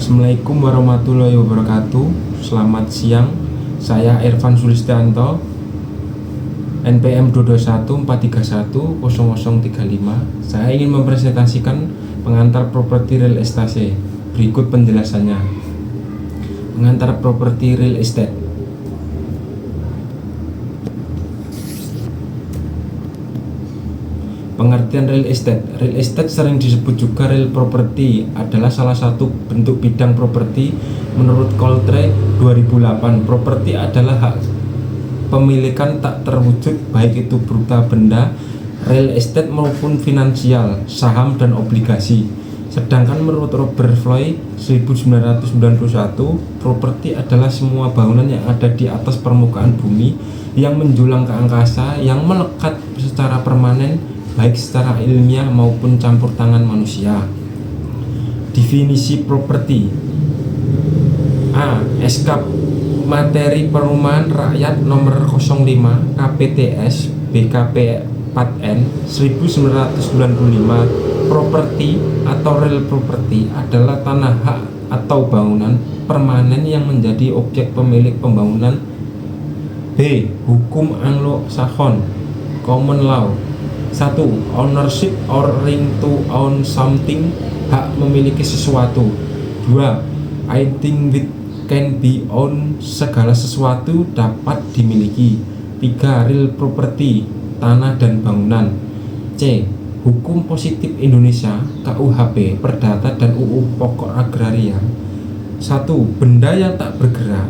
Assalamualaikum warahmatullahi wabarakatuh. Selamat siang. Saya Irfan Sulistianto, NPM 22143100035. Saya ingin mempresentasikan pengantar properti real estate. Berikut penjelasannya. Pengantar properti real estate. Pengertian real estate. Real estate sering disebut juga real property, adalah salah satu bentuk bidang properti. Menurut Coltrane 2008, properti adalah hak pemilikan tak terwujud, baik itu berupa benda, real estate maupun finansial, saham dan obligasi. Sedangkan menurut Robert Floyd 1991, properti adalah semua bangunan yang ada di atas permukaan bumi, yang menjulang ke angkasa, yang melekat secara permanen, baik secara ilmiah maupun campur tangan manusia. Definisi properti. A. SK Materi Perumahan Rakyat Nomor 05 KPTS BKP 4N 1995. Properti atau real property adalah tanah hak atau bangunan permanen yang menjadi objek pemilik pembangunan. B. Hukum Anglo-Saxon Common Law. 1. Ownership or right to own something, hak memiliki sesuatu. 2. I think it can be owned, segala sesuatu dapat dimiliki. 3. Real property, tanah dan bangunan. C. Hukum positif Indonesia, KUHP, Perdata dan UU Pokok Agraria. 1. Benda yang tak bergerak,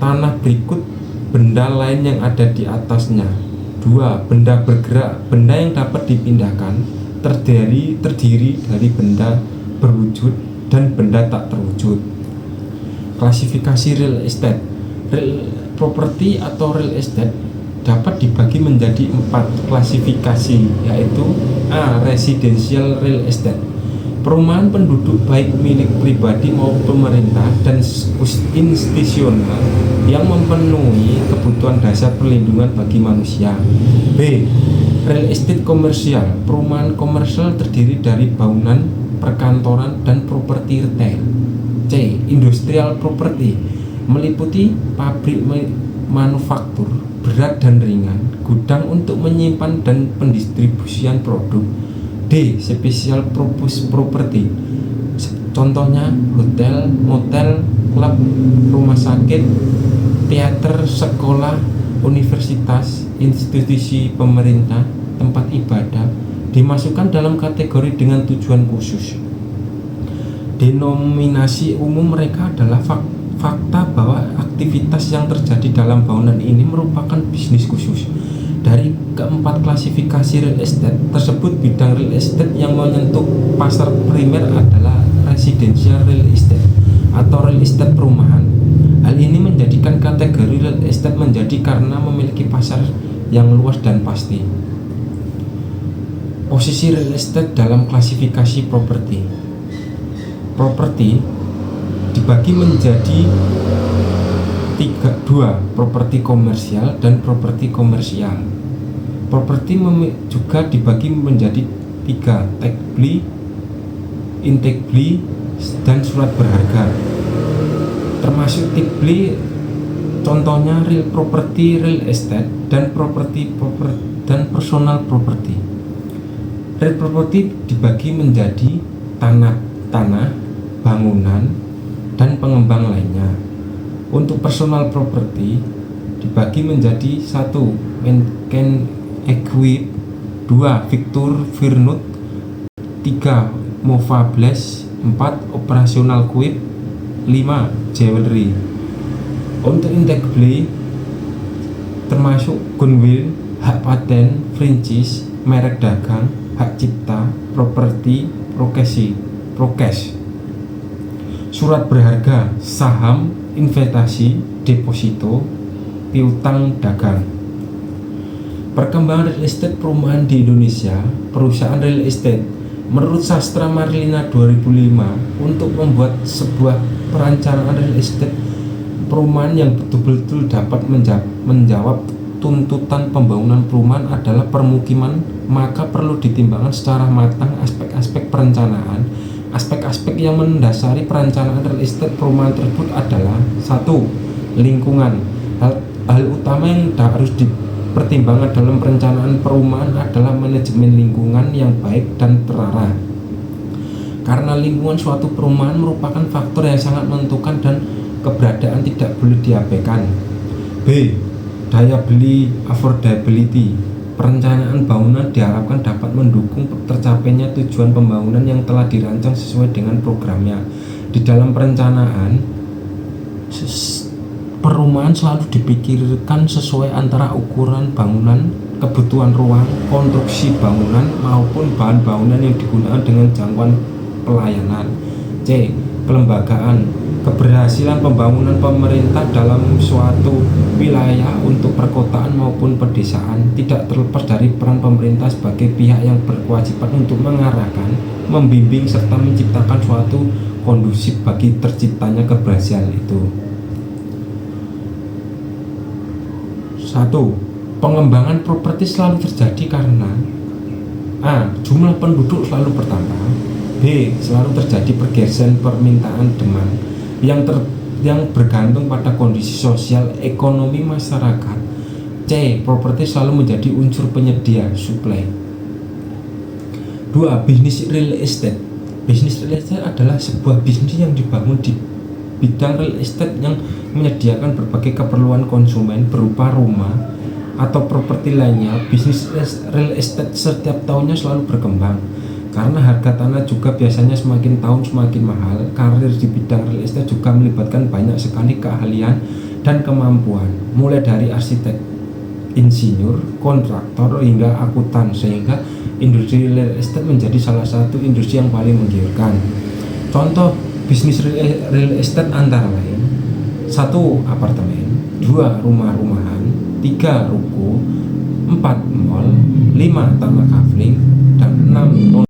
tanah berikut benda lain yang ada di atasnya. 2. Benda bergerak, benda yang dapat dipindahkan, terdiri dari benda berwujud dan benda tak terwujud. Klasifikasi real estate. Real property atau real estate dapat dibagi menjadi 4 klasifikasi, yaitu A. Residential real estate, perumahan penduduk baik milik pribadi maupun pemerintah dan institusional yang memenuhi kebutuhan dasar perlindungan bagi manusia. B. Real estate komersial, perumahan komersial terdiri dari bangunan, perkantoran, dan properti retail. C. Industrial property, meliputi pabrik manufaktur berat dan ringan, gudang untuk menyimpan dan pendistribusian produk. D. Special purpose property, contohnya hotel, motel, klub, rumah sakit, teater, sekolah, universitas, institusi pemerintah, tempat ibadah, dimasukkan dalam kategori dengan tujuan khusus. Denominasi umum mereka adalah fakta bahwa aktivitas yang terjadi dalam bangunan ini merupakan bisnis khusus. Dari keempat klasifikasi real estate tersebut, bidang real estate yang menyentuh pasar primer adalah residential real estate atau real estate perumahan. Hal ini menjadikan kategori real estate menjadi karena memiliki pasar yang luas dan pasti. Posisi real estate dalam klasifikasi properti. Properti dibagi menjadi 2, properti komersial dan properti komersial. Properti juga dibagi menjadi 3, take beli, intake beli, dan surat berharga. Termasuk take beli, contohnya real property, real estate, dan property dan personal property. Real property dibagi menjadi tanah, bangunan, dan pengembang lainnya. Untuk personal property dibagi menjadi 1. Maintain Equip, 2. Victor Virnut, 3. Movables, 4. Operational Equip, 5. Jewelry. Untuk intangible termasuk goodwill, hak paten, franchise, merek dagang, hak cipta, properti, prokes, surat berharga, saham, investasi, deposito, piutang dagang. Perkembangan real estate perumahan di Indonesia. Perusahaan real estate. Menurut Sastra Marlina 2005, untuk membuat sebuah perencanaan real estate perumahan yang betul-betul dapat menjawab tuntutan pembangunan perumahan adalah permukiman, maka perlu ditimbangkan secara matang aspek-aspek perencanaan, Aspek-aspek yang mendasari perencanaan real estate perumahan tersebut adalah: satu, lingkungan. Hal utama yang harus dipertimbangkan dalam perencanaan perumahan adalah manajemen lingkungan yang baik dan terarah. Karena lingkungan suatu perumahan merupakan faktor yang sangat menentukan dan keberadaan tidak boleh diabaikan. B. Daya beli affordability. Perencanaan bangunan diharapkan dapat mendukung tercapainya tujuan pembangunan yang telah dirancang sesuai dengan programnya. Di dalam perencanaan, perumahan selalu dipikirkan sesuai antara ukuran bangunan, kebutuhan ruang, konstruksi bangunan, maupun bahan bangunan yang digunakan dengan jangkauan pelayanan. C. Kelembagaan. Keberhasilan pembangunan pemerintah dalam suatu wilayah untuk perkotaan maupun pedesaan tidak terlepas dari peran pemerintah sebagai pihak yang berkewajiban untuk mengarahkan, membimbing, serta menciptakan suatu kondusif bagi terciptanya keberhasilan itu. 1. Pengembangan properti selalu terjadi karena A. Jumlah penduduk selalu bertambah. B. Selalu terjadi pergeseran permintaan demand yang bergantung pada kondisi sosial ekonomi masyarakat. C. Properti selalu menjadi unsur penyedia supply. 2. Bisnis real estate. Bisnis real estate adalah sebuah bisnis yang dibangun di bidang real estate yang menyediakan berbagai keperluan konsumen berupa rumah atau properti lainnya. Bisnis real estate setiap tahunnya selalu berkembang karena harga tanah juga biasanya semakin tahun semakin mahal. Karir di bidang real estate juga melibatkan banyak sekali keahlian dan kemampuan, mulai dari arsitek, insinyur, kontraktor, hingga akuntan, sehingga industri real estate menjadi salah satu industri yang paling menggiurkan. Contoh bisnis real estate antara lain: 1. Apartemen, 2. Rumah-rumahan, 3. ruko, 4. mall, 5. tanah kafling, dan 6.